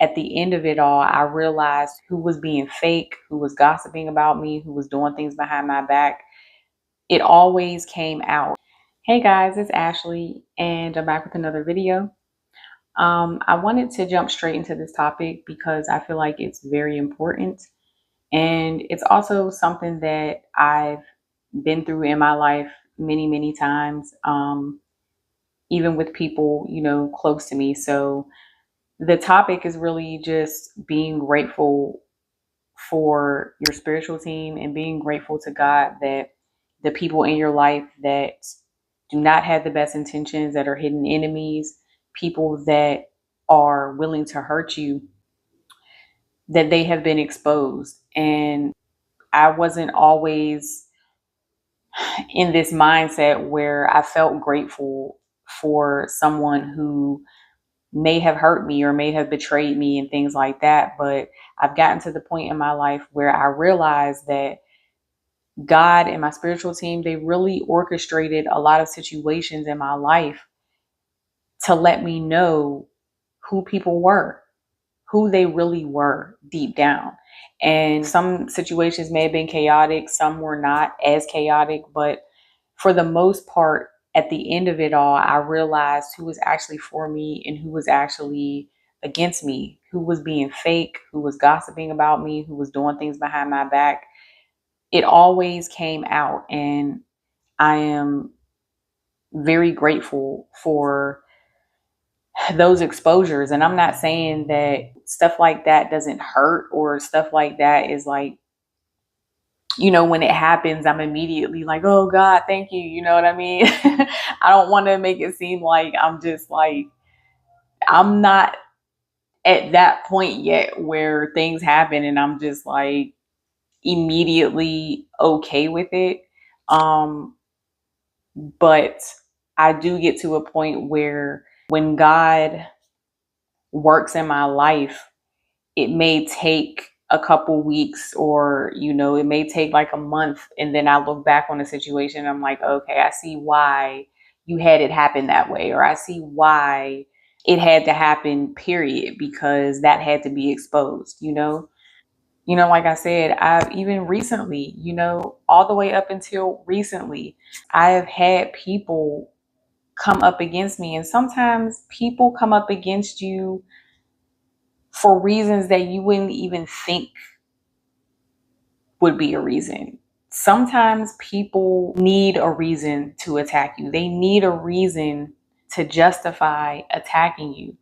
at the end of it all, I realized who was being fake, who was gossiping about me, who was doing things behind my back. It always came out. Hey guys, it's Ashley, and I'm back with another video. I wanted to jump straight into this topic because I feel like it's very important. And it's also something that I've been through in my life many, many times, even with people, close to me. So the topic is really just being grateful for your spiritual team and being grateful to God that the people in your life that do not have the best intentions, that are hidden enemies, people that are willing to hurt you, that they have been exposed. And I wasn't always in this mindset where I felt grateful for someone who may have hurt me or may have betrayed me and things like that. But I've gotten to the point in my life where I realized that God and my spiritual team, they really orchestrated a lot of situations in my life to let me know who people were, who they really were deep down. And some situations may have been chaotic, some were not as chaotic, but for the most part, at the end of it all, I realized who was actually for me and who was actually against me, who was being fake, who was gossiping about me, who was doing things behind my back. It always came out, and I am very grateful for those exposures. And I'm not saying that stuff like that doesn't hurt or stuff like that is like, when it happens, I'm immediately like, oh God, thank you. You know what I mean? I don't want to make it seem like I'm just like, I'm not at that point yet where things happen and I'm just like immediately okay with it. But I do get to a point where when God works in my life, it may take a couple weeks or, it may take like a month. And then I look back on the situation. I'm like, okay, I see why you had it happen that way. Or I see why it had to happen, period, because that had to be exposed. Like I said, I've even recently, all the way up until recently, I have had people come up against me. And sometimes people come up against you for reasons that you wouldn't even think would be a reason. Sometimes people need a reason to attack you. They need a reason to justify attacking you.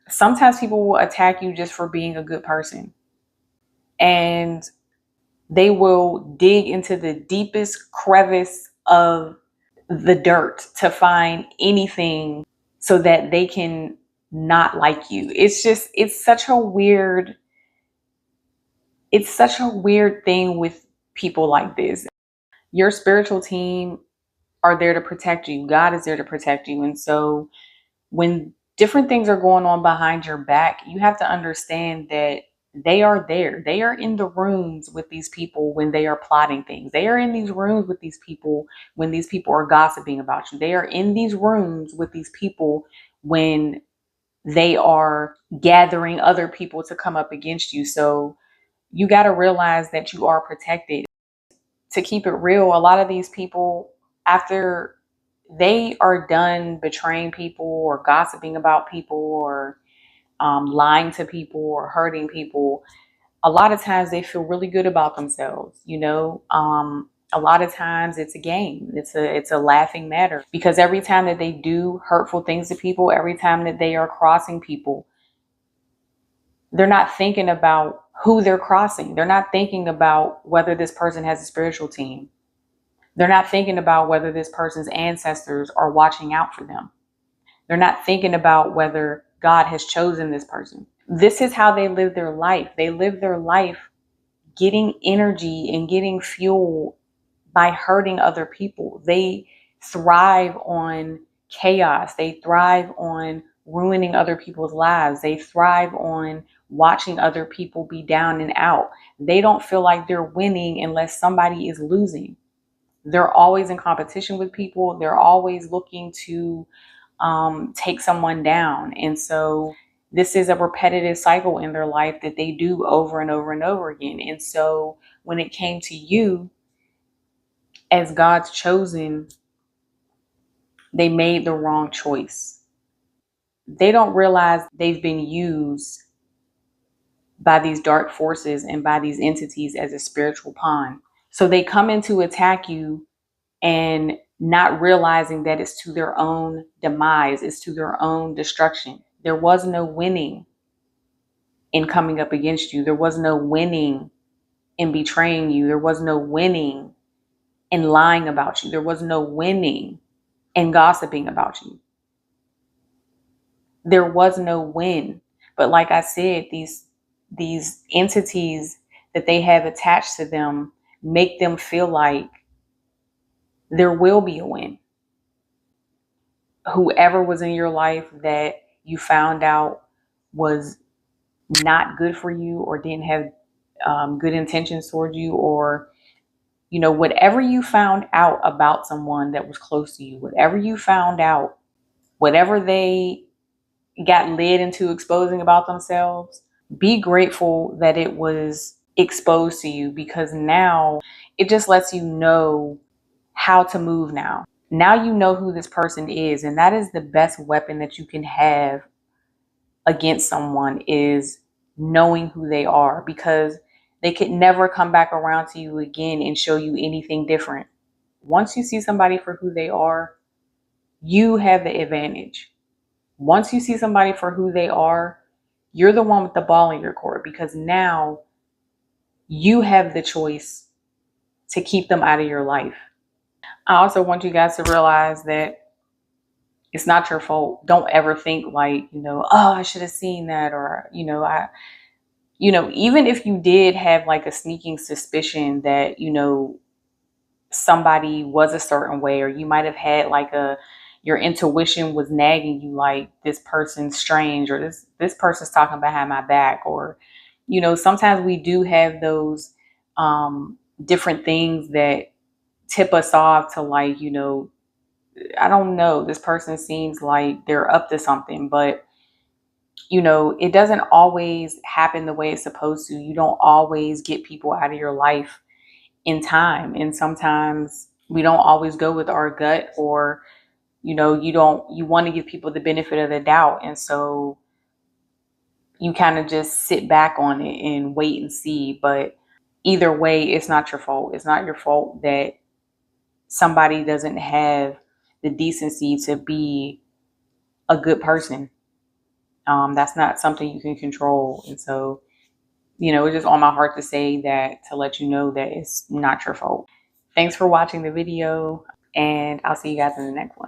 Sometimes people will attack you just for being a good person. And they will dig into the deepest crevice of the dirt to find anything so that they can not like you. It's such a weird thing with people like this. Your spiritual team are there to protect you. God is there to protect you. And so when different things are going on behind your back, you have to understand that they are there. They are in the rooms with these people when they are plotting things. They are in these rooms with these people when these people are gossiping about you. They are in these rooms with these people when they are gathering other people to come up against you. So you got to realize that you are protected. To keep it real, a lot of these people, after they are done betraying people or gossiping about people or lying to people or hurting people, a lot of times they feel really good about themselves. A lot of times it's a game. It's a laughing matter because every time that they do hurtful things to people, every time that they are crossing people, they're not thinking about who they're crossing. They're not thinking about whether this person has a spiritual team. They're not thinking about whether this person's ancestors are watching out for them. They're not thinking about whether God has chosen this person. This is how they live their life. They live their life getting energy and getting fuel by hurting other people. They thrive on chaos. They thrive on ruining other people's lives. They thrive on watching other people be down and out. They don't feel like they're winning unless somebody is losing. They're always in competition with people. They're always looking to take someone down. And so This is a repetitive cycle in their life that they do over and over and over again. And so when it came to you as God's chosen, they made the wrong choice. They don't realize they've been used by these dark forces and by these entities as a spiritual pawn. So they come in to attack you and not realizing that it's to their own demise, it's to their own destruction. There was no winning in coming up against you. There was no winning in betraying you. There was no winning in lying about you. There was no winning in gossiping about you. There was no win. But like I said, these entities that they have attached to them make them feel like there will be a win. Whoever was in your life that you found out was not good for you or didn't have good intentions toward you, or whatever you found out about someone that was close to you, whatever you found out, whatever they got led into exposing about themselves, be grateful that it was exposed to you, because now it just lets you know how to move now. Now you know who this person is, and that is the best weapon that you can have against someone, is knowing who they are, because they could never come back around to you again and show you anything different. Once you see somebody for who they are, you have the advantage. Once you see somebody for who they are, you're the one with the ball in your court, because now you have the choice to keep them out of your life. I also want you guys to realize that it's not your fault. Don't ever think like, oh, I should have seen that, or, even if you did have like a sneaking suspicion that, somebody was a certain way, or you might have had like your intuition was nagging you like, this person's strange, or this person's talking behind my back, or sometimes we do have those different things that tip us off to like, I don't know, this person seems like they're up to something, but it doesn't always happen the way it's supposed to. You don't always get people out of your life in time, and sometimes we don't always go with our gut, or you want to give people the benefit of the doubt, and so you kind of just sit back on it and wait and see. But either way, it's not your fault. It's not your fault that somebody doesn't have the decency to be a good person. That's not something you can control. And so, it's just on my heart to say that, to let you know that it's not your fault. Thanks for watching the video, and I'll see you guys in the next one.